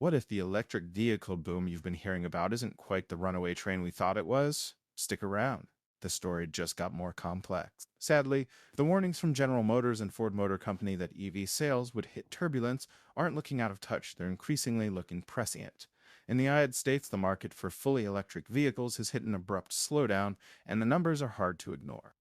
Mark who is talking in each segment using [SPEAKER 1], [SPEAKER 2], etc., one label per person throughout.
[SPEAKER 1] What if the electric vehicle boom you've been hearing about isn't quite the runaway train we thought it was? Stick around. The story just got more complex. Sadly, the warnings from General Motors and Ford Motor Company that EV sales would hit turbulence aren't looking out of touch. They're increasingly looking prescient. In the United States, the market for fully electric vehicles has hit an abrupt slowdown, and the numbers are hard to ignore.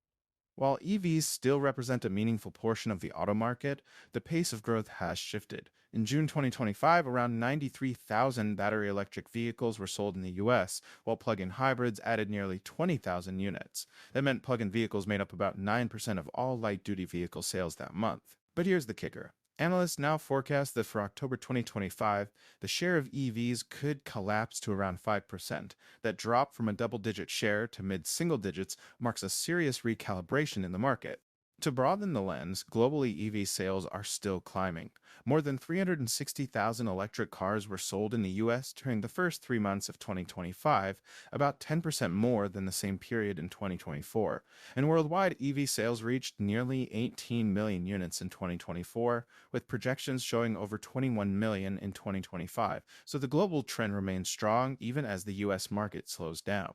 [SPEAKER 1] While EVs still represent a meaningful portion of the auto market, the pace of growth has shifted. In June 2025, around 93,000 battery electric vehicles were sold in the US, while plug-in hybrids added nearly 20,000 units. That meant plug-in vehicles made up about 9% of all light-duty vehicle sales that month. But here's the kicker. Analysts now forecast that for October 2025, the share of EVs could collapse to around 5%. That drop from a double-digit share to mid-single digits marks a serious recalibration in the market. To broaden the lens, globally EV sales are still climbing. More than 360,000 electric cars were sold in the US during the first 3 months of 2025, about 10% more than the same period in 2024. And worldwide, EV sales reached nearly 18 million units in 2024, with projections showing over 21 million in 2025. So the global trend remains strong even as the US market slows down.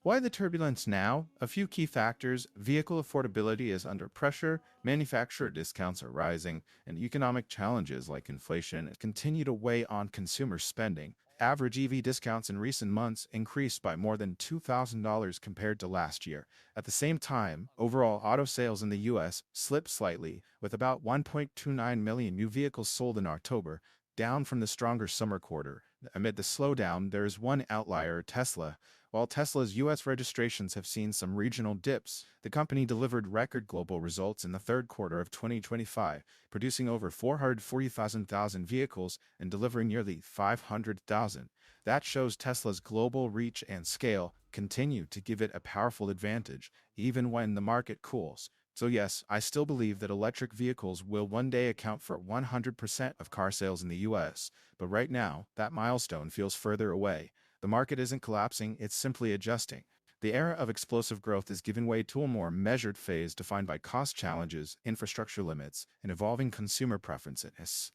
[SPEAKER 1] Why the turbulence now? A few key factors. Vehicle affordability is under pressure, manufacturer discounts are rising, and economic challenges like inflation continue to weigh on consumer spending. Average EV discounts in recent months increased by more than $2,000 compared to last year. At the same time, overall auto sales in the US slipped slightly, with about 1.29 million new vehicles sold in October, down from the stronger summer quarter. Amid the slowdown, there is one outlier, Tesla. While Tesla's U.S. registrations have seen some regional dips, the company delivered record global results in the third quarter of 2025, producing over 440,000 vehicles and delivering nearly 500,000. That shows Tesla's global reach and scale continue to give it a powerful advantage, even when the market cools. So yes, I still believe that electric vehicles will one day account for 100% of car sales in the US, but right now, that milestone feels further away. The market isn't collapsing, it's simply adjusting. The era of explosive growth is giving way to a more measured phase defined by cost challenges, infrastructure limits, and evolving consumer preferences.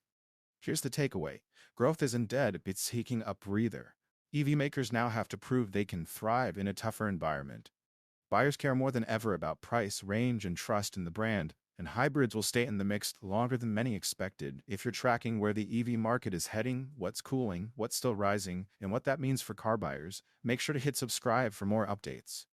[SPEAKER 1] Here's the takeaway. Growth isn't dead, it's taking a breather. EV makers now have to prove they can thrive in a tougher environment. Buyers care more than ever about price, range, and trust in the brand, and hybrids will stay in the mix longer than many expected. If you're tracking where the EV market is heading, what's cooling, what's still rising, and what that means for car buyers, make sure to hit subscribe for more updates.